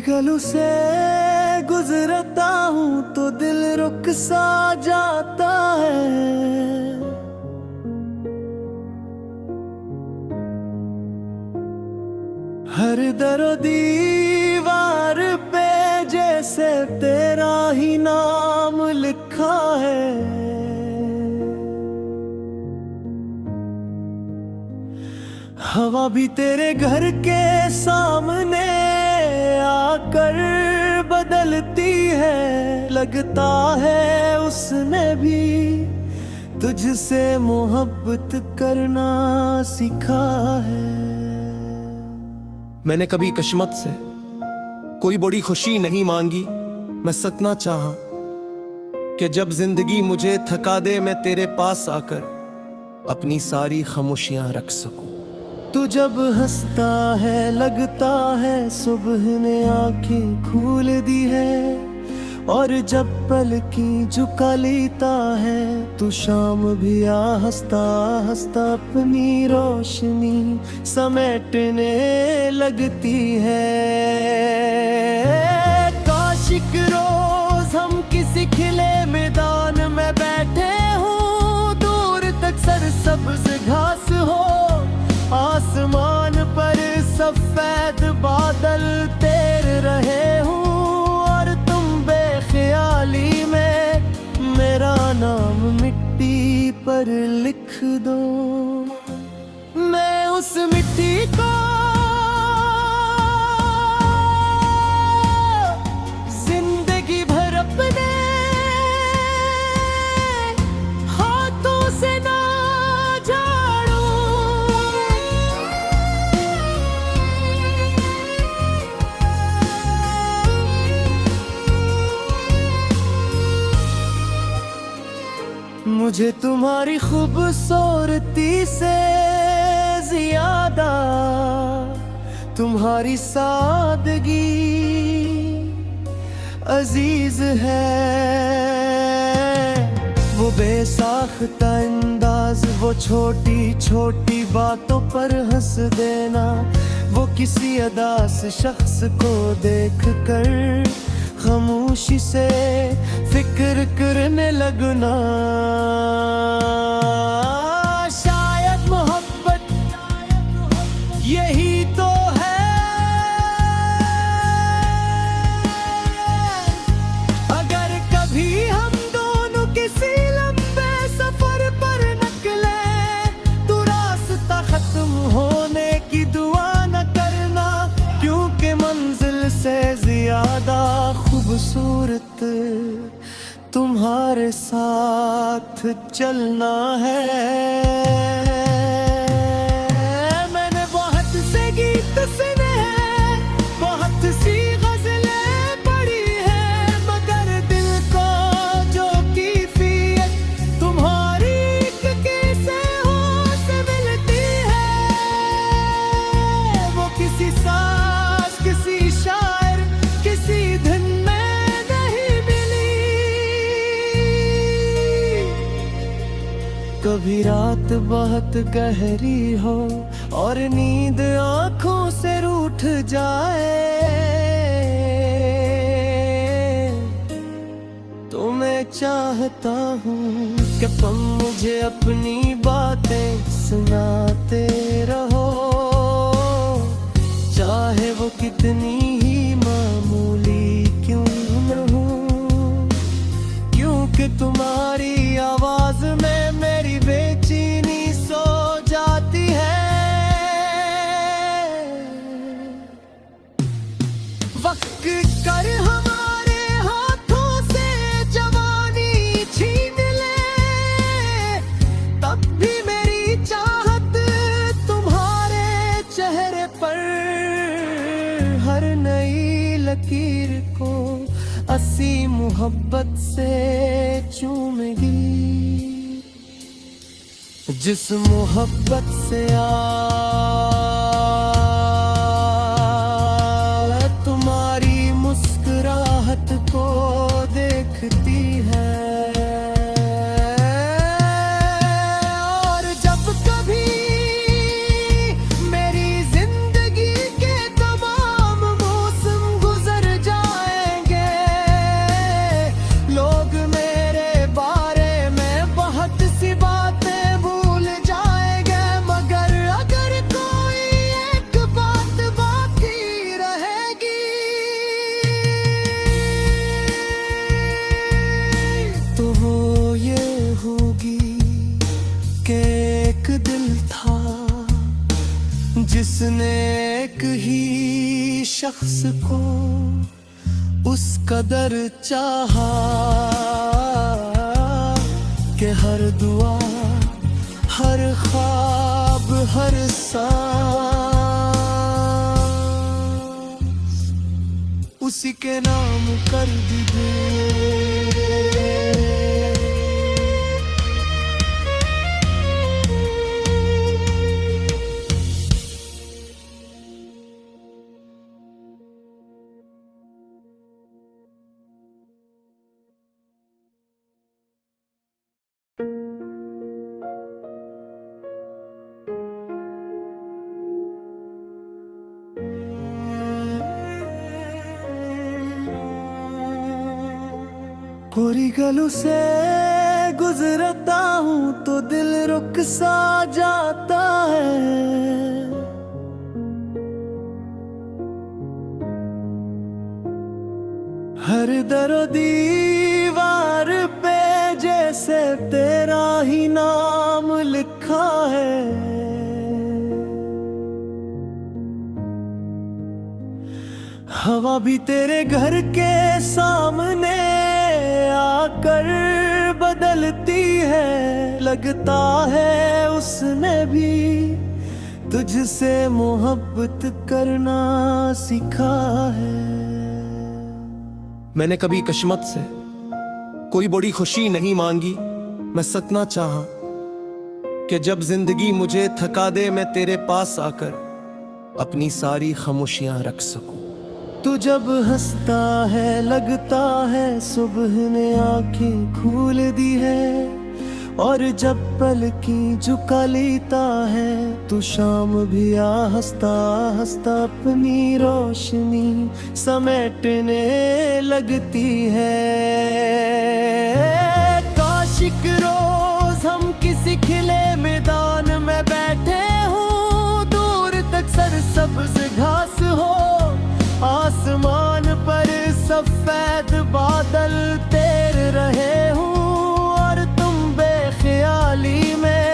गलों से गुजरता हूँ तो दिल रुक सा जाता है। हर दरो दीवार पे जैसे तेरा ही नाम लिखा है। हवा भी तेरे घर के सामने आकर बदलती है। लगता है उसने भी तुझसे मोहब्बत करना सीखा है। मैंने कभी किस्मत से कोई बड़ी खुशी नहीं मांगी। मैं सतना चाहा कि जब जिंदगी मुझे थका दे मैं तेरे पास आकर अपनी सारी खामोशियां रख सकूं। तू जब हंसता है लगता है सुबह ने आंखें खोल दी है, और जब पलकी झुका लेता है तू शाम भी आ हंसता हंसता अपनी रोशनी समेटने लगती है। काशिक रोज हम किसी खिले मैदान में बैठे हों, दूर तक सरसब्ज घास हो, आसमान पर सफेद बादल तैर रहे हों, और तुम बेख्याली में मेरा नाम मिट्टी पर लिख दो। मैं उस मिट्टी को जिंदगी भर अपने हाथों से ना मुझे तुम्हारी खूबसूरती से ज्यादा तुम्हारी सादगी अजीज है। वो बेसाख्ता अंदाज, वो छोटी छोटी बातों पर हंस देना, वो किसी अदास शख्स को देख कर खामोशी से फिक्र करने लगना। शायद मोहब्बत यही तो है। अगर कभी हम दोनों किसी लंबे सफर पर निकले तो रास्ता खत्म होने की दुआ न करना, क्योंकि मंजिल से ज्यादा खूबसूरत तुम्हारे साथ चलना है। मैंने बहुत से गीत सुने हैं, बहुत सी गजलें पढ़ी हैं, मगर दिल को जो कैफियत तुम्हारी कैसे हो से मिलती है, वो किसी साज किसी शायर किसी धन में नहीं मिली। कभी रात बहुत गहरी हो और नींद आंखों से रूठ जाए, तो मैं चाहता हूँ कि तुम मुझे अपनी बातें सुनाते रहो, चाहे वो कितनी ही मामूली क्यों न हो, क्योंकि तुम्हारी आवाज में मेरी बेचैनी सो जाती है। वक्त कर हमारे हाथों से जवानी छीन ले, तब भी मेरी चाहत तुम्हारे चेहरे पर हर नई लकीर को असी मोहब्बत से चूमेगी। जिस मोहब्बत से तुम्हारी मुस्कुराहट को देखती है, और जब कभी मेरी जिंदगी के तमाम मौसम गुजर शख्स को उस कदर चाहा कि हर दुआ, हर ख्वाब, हर सांस उसी के नाम कर दी। पूरी गलों से गुजरता हूँ तो दिल रुक सा जाता है। हर दरो दीवार पे जैसे तेरा ही नाम लिखा है। हवा भी तेरे घर के सामने आकर बदलती है। लगता है उसने भी तुझसे मोहब्बत करना सीखा है। मैंने कभी किस्मत से कोई बड़ी खुशी नहीं मांगी। मैं सतना चाहा कि जब जिंदगी मुझे थका दे मैं तेरे पास आकर अपनी सारी खामोशियां रख सकूं। तू जब हंसता है लगता है सुबह ने आंखें खोल दी है। और जब पलकी झुका लेता है तू शाम भी आ हंसता हंसता अपनी रोशनी समेटने लगती है। काशिक रोज हम किसी खिले मैदान में बैठे हों, दूर तक सरसब्ज घास हो, आसमान पर सफेद बादल तैर रहे हूँ और तुम बेख्याली में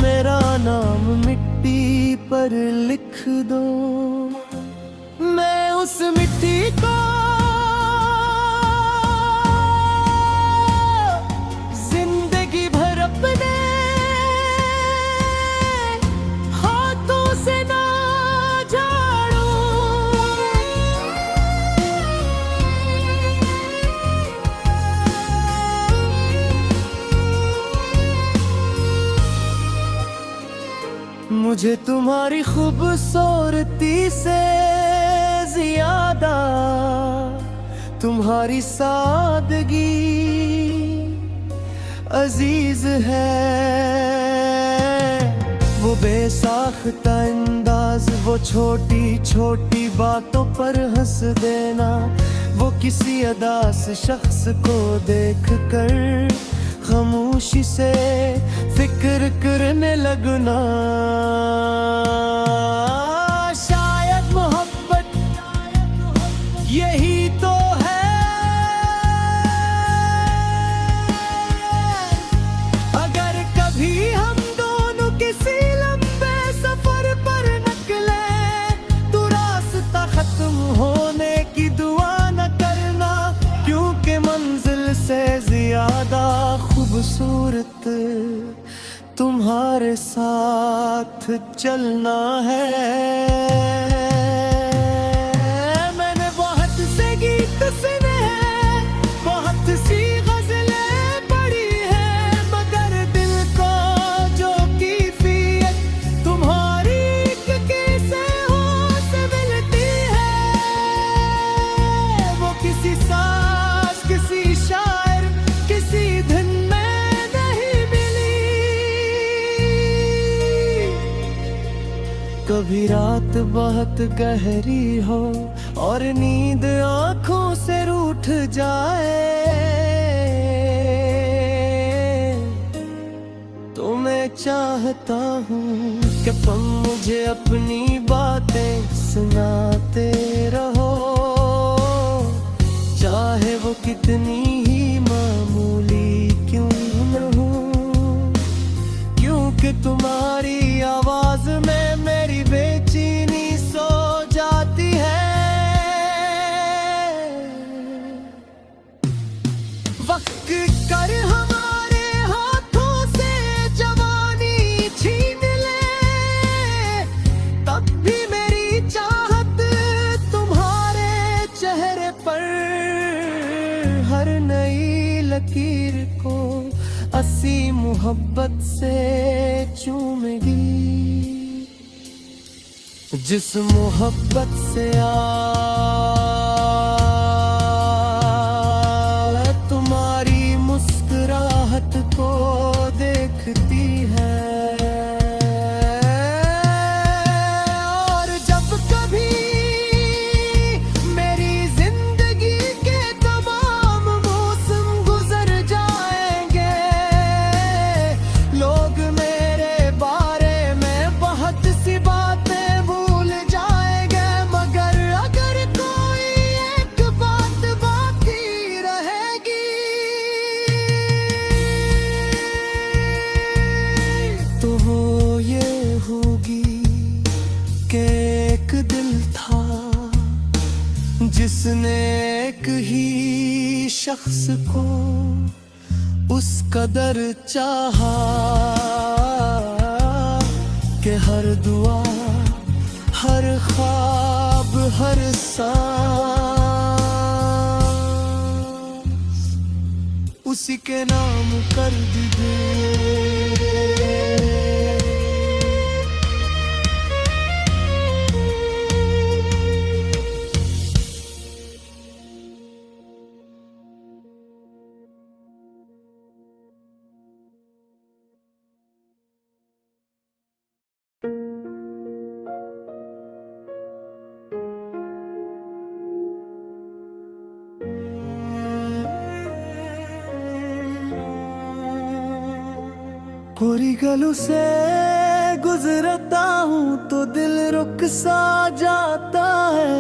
मेरा नाम मिट्टी पर लिख दो। मैं उस मिट्टी को जिंदगी भर अपने हाथों से ना मुझे तुम्हारी खूबसूरती से ज्यादा तुम्हारी सादगी अजीज है। वो बेसाख्ता अंदाज, वो छोटी छोटी बातों पर हंस देना, वो किसी अदास शख्स को देख कर खामोशी से फिक्र करने लगना। शायद मोहब्बत यही तो है। अगर कभी हम दोनों किसी लंबे सफर पर निकले तो रास्ता खत्म होने की दुआ न करना, क्योंकि मंजिल से ज्यादा खूबसूरत तुम्हारे साथ चलना है। मैंने बहुत से गीत सुने हैं, बहुत सी गजलें पढ़ी हैं, मगर दिल को जो कैफियत तुम्हारी किसे हो से मिलती है, वो किसी साज, किसी शायर, किसी धन कभी रात बहुत गहरी हो और नींद आंखों से रूठ जाए तो मैं चाहता हूँ कि तुम मुझे अपनी बातें सुनाते रहो, चाहे वो कितनी ही मामूली क्यों न हो, क्योंकि तुम्हारी आवाज में मेरी बेचैनी सो जाती है। वक्त कर हमारे हाथों से जवानी छीन ले, तब भी मेरी चाहत तुम्हारे चेहरे पर हर नई लकीर को असी मोहब्बत से चूमेगी। जिस मोहब्बत से तुम्हारी मुस्कुराहट को देखती है, और जब कभी मेरी जिंदगी के तमाम मौसम गुजर जाएंगे, लोग मेरे बारे में बहुत सी बातें भूल जाएंगे, मगर अगर कोई एक बात बाकी रहेगी तो वो ये होगी कि एक दिल था जिसने एक ही शख्स को उस कदर चाहा कि हर दुआ, हर ख्वाब, हर सांस उसी के नाम कर दे। पूरी गलों से गुजरता हूँ तो दिल रुक सा जाता है,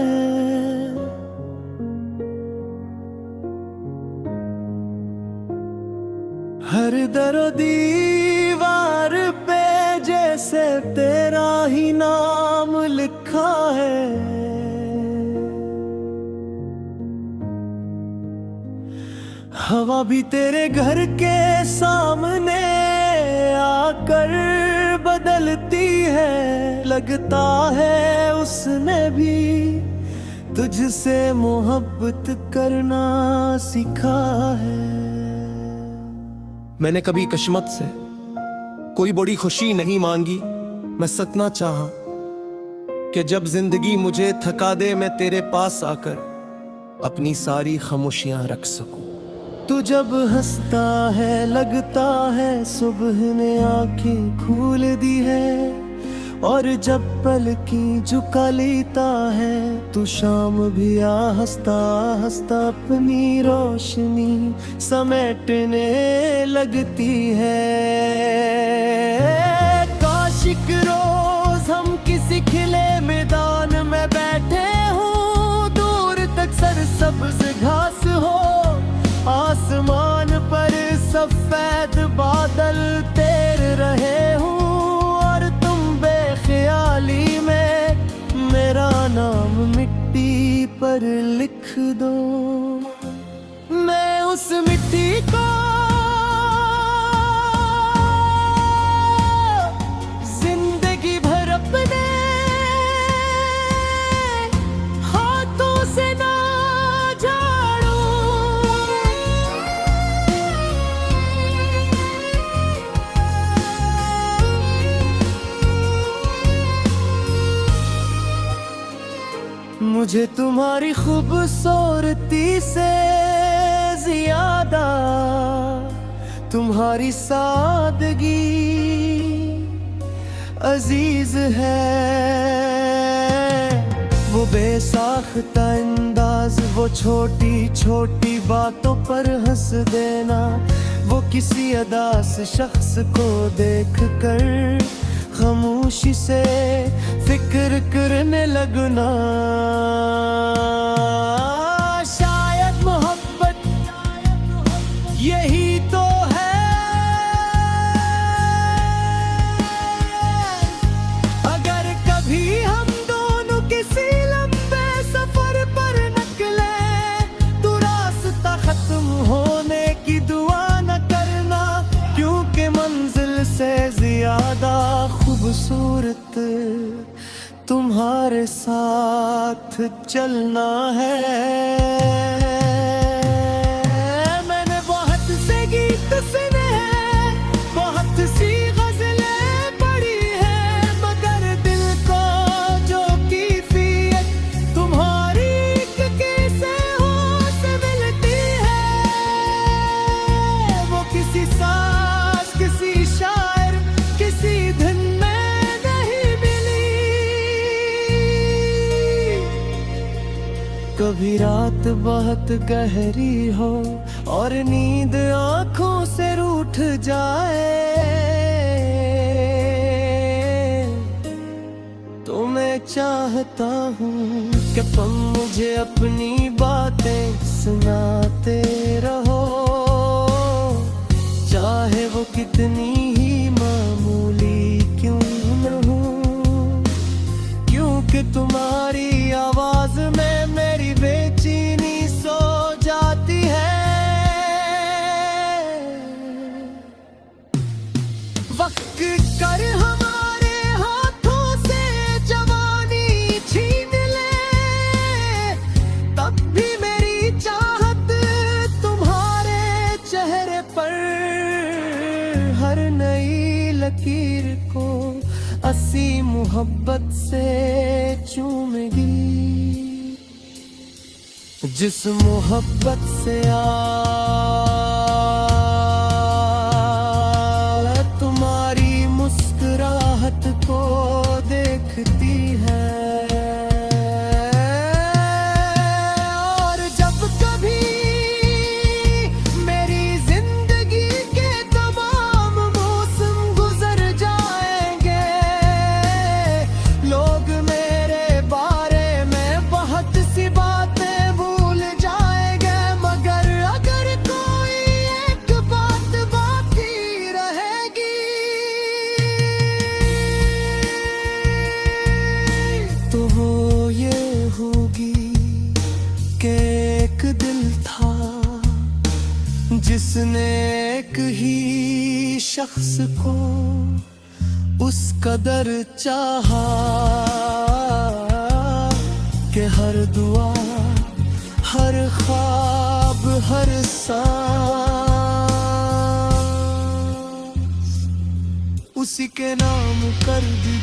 हर दरो दीवार पे जैसे तेरा ही नाम लिखा है। हवा भी तेरे घर के सामने आकर बदलती है, लगता है उसने भी तुझसे मोहब्बत करना सीखा है। मैंने कभी किस्मत से कोई बड़ी खुशी नहीं मांगी, मैं सतना चाहा कि जब जिंदगी मुझे थका दे मैं तेरे पास आकर अपनी सारी खामोशियां रख सकूं। तू जब हंसता है लगता है सुबह ने आंखें खोल दी है, और जब पलकी झुका लेता है तू शाम भी आ हंसता हंसता अपनी रोशनी समेटने लगती है। काशिक रोज हम किसी खिले मैदान में बैठे हों, दूर तक सरसब्ज घास हो, आसमान पर सफेद बादल तैर रहे हूँ, और तुम बेख्याली में मेरा नाम मिट्टी पर लिख दो। मैं उस मिट्टी को जिंदगी भर अपने हाथों से ना मुझे तुम्हारी खूबसूरती से ज्यादा तुम्हारी सादगी अजीज है। वो बेसाख्ता अंदाज, वो छोटी छोटी बातों पर हंस देना, वो किसी अदास शख्स को देख कर खामोशी से फिक्र करने लगना। शायद मोहब्बत यही तो है, अगर कभी हम दोनों किसी लंबे सफर पर निकले तो रास्ता खत्म होने की की दुआ न करना, क्योंकि मंजिल से ज्यादा खूबसूरत तुम्हारे साथ चलना है। मैंने बहुत से गीत सुने हैं, बहुत सी गजलें पढ़ी है, मगर दिल को जो कैफियत तुम्हारी कैसे हो से मिलती है, वो किसी साज, किसी शायर, किसी धन में नहीं मिली। कभी रात बहुत गहरी हो और नींद आंखों से रूठ जाए, तो मैं चाहता हूँ कि तुम मुझे अपनी बातें सुनाते रहो, चाहे वो कितनी ही मामूली क्यों न हो, क्योंकि तुम्हारी आवाज में मेरी बेचैनी सो जाती है। वक्त कर हमारे हाथों से जवानी छीन ले, तब भी मेरी चाहत तुम्हारे चेहरे पर हर नई लकीर को असी मोहब्बत से चूमेगी। जिस मोहब्बत से तुम्हारी मुस्कुराहट को देखती है, और जब कभी मेरी जिंदगी के तमाम मौसम गुजर जाएंगे, लोग मेरे बारे में बहुत सी बातें भूल जाएंगे, मगर अगर कोई एक बात बाकी रहेगी, तो वो ये होगी कि एक दिल था जिसने एक ही शख्स को उस कदर चाहा कि हर दुआ, हर ख्वाब, हर सांस उसी के नाम कर दी।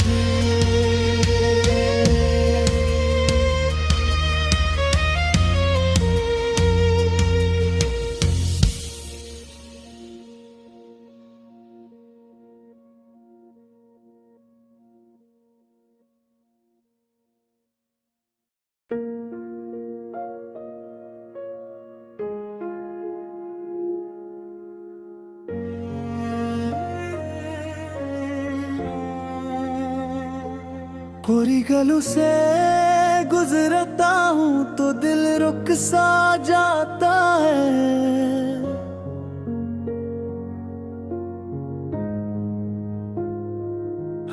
पूरी गलों से गुजरता हूँ तो दिल रुक सा जाता है,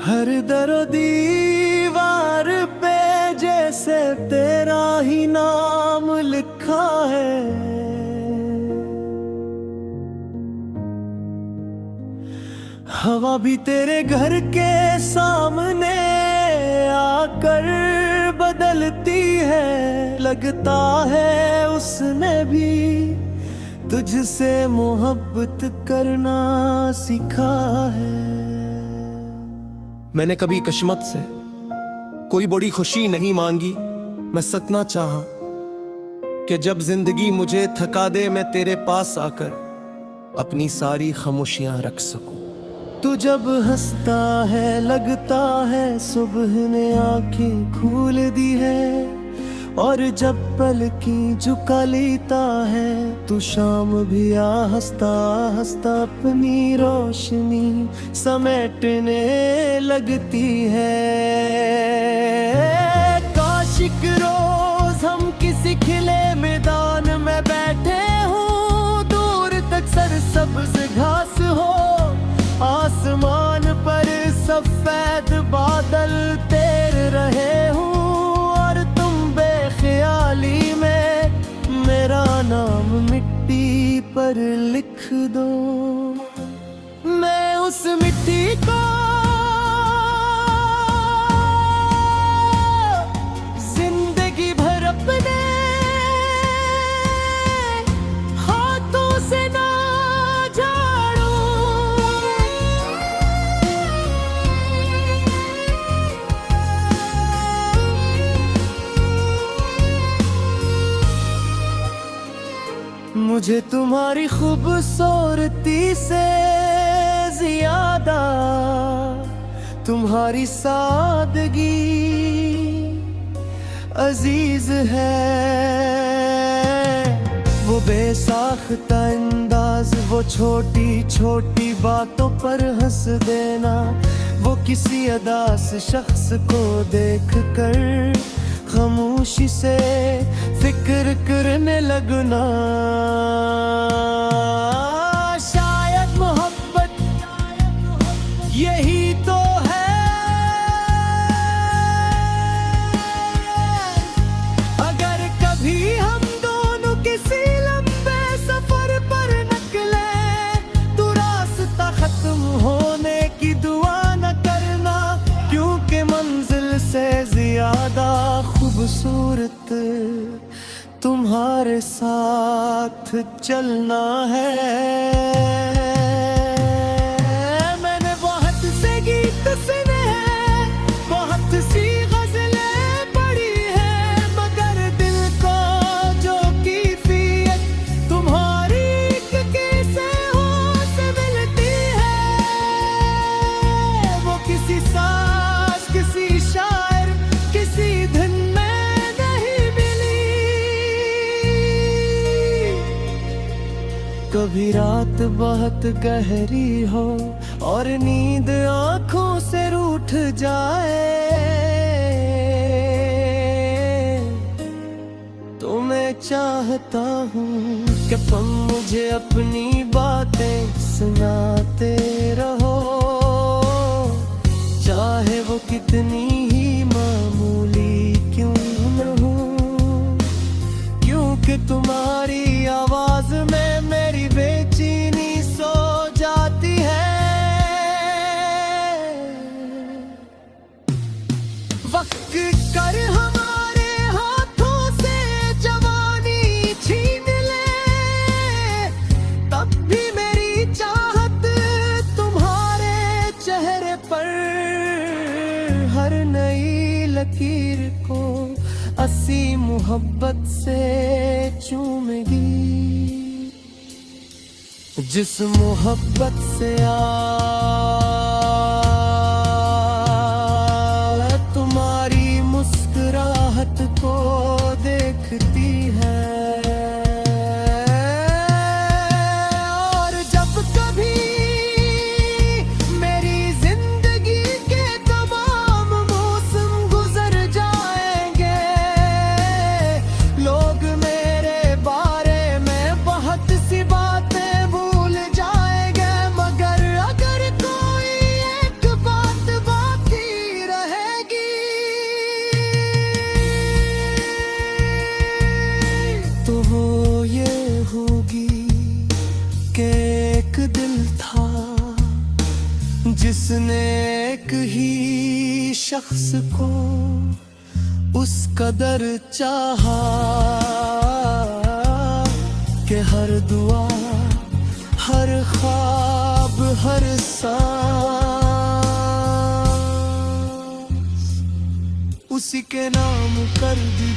हर दरो दीवार पे जैसे तेरा ही नाम लिखा है। हवा भी तेरे घर के सामने आकर बदलती है, लगता है उसने भी तुझसे मोहब्बत करना सीखा है। मैंने कभी किस्मत से कोई बड़ी खुशी नहीं मांगी, मैं सतना चाहा कि जब जिंदगी मुझे थका दे मैं तेरे पास आकर अपनी सारी खामोशियां रख सकूं। तू जब हंसता है लगता है सुबह ने आंखें खोल दी है, और जब पलकी झुका लेता है तू शाम भी आ हंसता हंसता अपनी रोशनी समेटने लगती है। काशिक रोज हम किसी खिले मैदान में बैठे हों, दूर तक सरसब्ज घास हो, आसमान पर सफेद बादल तैर रहे हूँ, और तुम बेख्याली में मेरा नाम मिट्टी पर लिख दो। मैं उस मिट्टी को जिंदगी भर अपने हाथों से ना झाड़ूं। मुझे तुम्हारी खूबसूरती से ज्यादा तुम्हारी सादगी अजीज है। वो बेसाख्ता अंदाज, वो छोटी छोटी बातों पर हंस देना, वो किसी अदास शख्स को देख कर खामोशी से फिक्र करने लगना। शायद मोहब्बत यही तो है। अगर कभी हम दोनों किसी लंबे सफर पर निकले तो रास्ता खत्म होने की दुआ न करना, क्योंकि मंजिल से ज्यादा खूबसूरत तुम्हारे साथ चलना है। मैंने बहुत से गीत सुने हैं, बहुत सी गजलें पढ़ी हैं, मगर दिल को जो कैफियत तुम्हारी कैसे हो से मिलती है, वो किसी साज, किसी शायर, किसी धन में नहीं मिली। कभी रात बहुत गहरी हो और नींद आंखों से रूठ जाए, तो मैं चाहता हूँ कि तुम मुझे अपनी बातें सुनाते रहो, चाहे वो कितनी ही मामूली क्यों न हो, क्योंकि तुम्हारी आवाज में मेरी बेचैनी सो जाती है। वक्त कर हमारे हाथों से जवानी छीन ले, तब भी मेरी चाहत तुम्हारे चेहरे पर हर नई लकीर को असी मोहब्बत से चूमेगी। जिस मोहब्बत से तुम्हारी मुस्कुराहट को देखती है, और जब कभी मेरी जिंदगी के तमाम मौसम गुजर जाएंगे, लोग मेरे बारे में बहुत सी बातें भूल जाएंगे, मगर अगर कोई एक बात बाकी रहेगी तो वो ये होगी कि एक दिल था जिसने एक ही शख्स को उस कदर चाहा कि हर दुआ, हर ख्वाब, हर सांस उसी के नाम कर दी।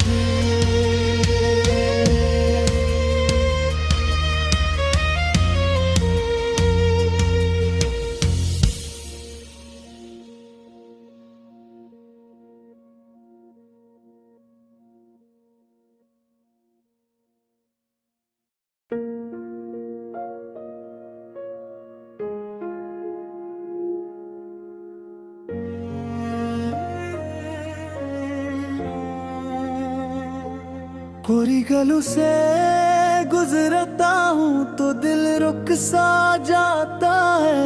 पूरी गलों से गुजरता हूँ तो दिल रुक सा जाता है,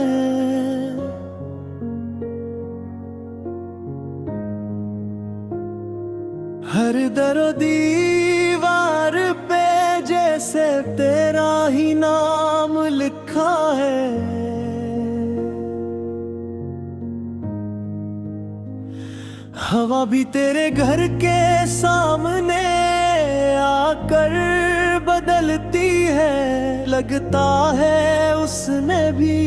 हर दरो दीवार पे जैसे तेरा ही नाम लिखा है। हवा भी तेरे घर के सामने आकर बदलती है, लगता है उसने भी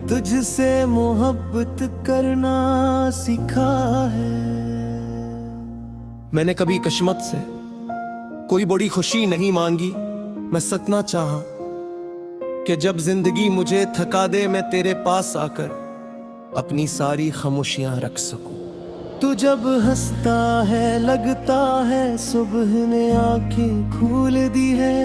तुझसे मोहब्बत करना सीखा है। मैंने कभी किस्मत से कोई बड़ी खुशी नहीं मांगी, मैं सतना चाहा कि जब जिंदगी मुझे थका दे मैं तेरे पास आकर अपनी सारी खामोशियां रख सकूं। तू जब हंसता है लगता है सुबह ने आंखें खोल दी है,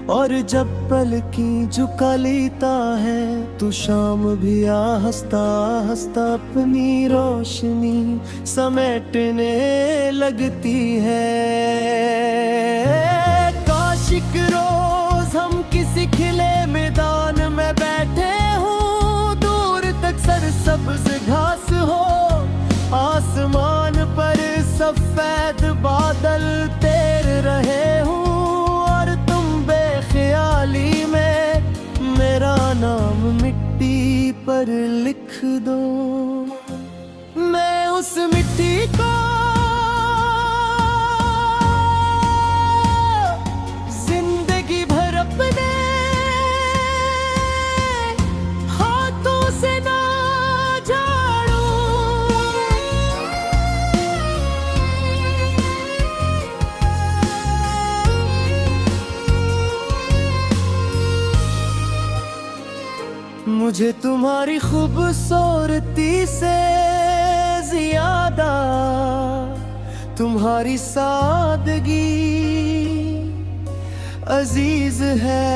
और जब पलकी झुका लेता है तू शाम भी आ हंसता हंसता अपनी रोशनी समेटने लगती है। काशिक रोज हम किसी खिले मैदान में बैठे हों, दूर तक सरसब्ज घास हो, आसमान पर सफेद बादल तैर रहे हों, और तुम बेख्याली में मेरा नाम मिट्टी पर लिख दो। मैं उस मिट्टी को जिंदगी भर अपने हाथों से ना मुझे तुम्हारी खूबसूरती से ज्यादा तुम्हारी सादगी अजीज है।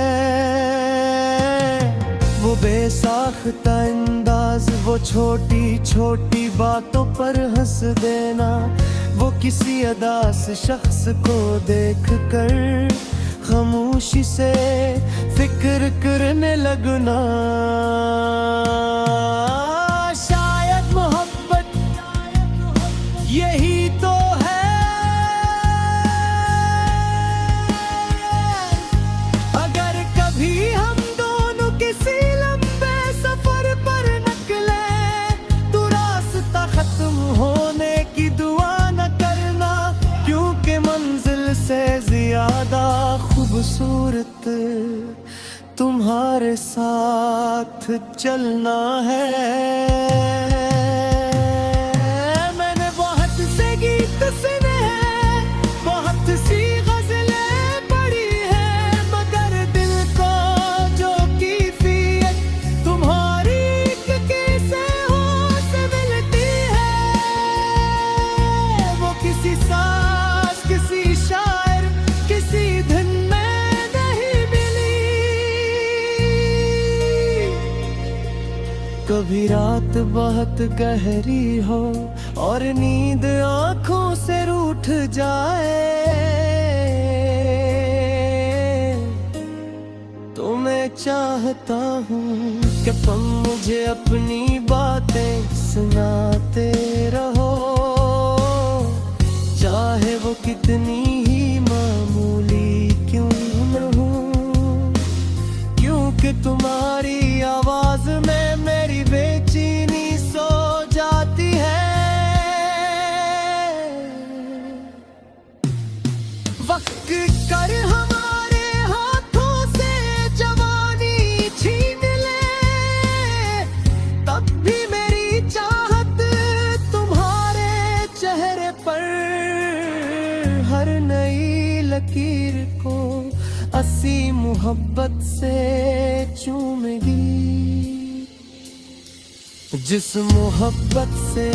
वो बेसाख्ता अंदाज, वो छोटी छोटी बातों पर हंस देना, वो किसी अदास शख्स को देख कर खामोशी से फिक्र करने लगना। शायद मोहब्बत यही तो है, अगर कभी हम दोनों किसी लंबे सफर पर निकले तो रास्ता खत्म होने की दुआ न करना, क्योंकि मंजिल से ज्यादा खूबसूरत तुम्हारे साथ चलना है। मैंने बहुत से गीत सुने हैं, बहुत सी गजलें पढ़ी हैं, मगर दिल को जो कैफियत तुम्हारी किसे हो से मिलती है, वो किसी साज किसी शायर किसी धन कभी रात बहुत गहरी हो और नींद आंखों से रूठ जाए, तो मैं चाहता हूँ कि तुम मुझे अपनी बातें सुनाते रहो, चाहे वो कितनी ही मामूली क्यों न हो, क्योंकि तुम्हारी आवाज में मेरी बेचैनी सो जाती है। वक्त कर हमारे हाथों से जवानी छीन ले, तब भी मेरी चाहत तुम्हारे चेहरे पर हर नई लकीर को असी मोहब्बत से चूमेगी, जिस मोहब्बत से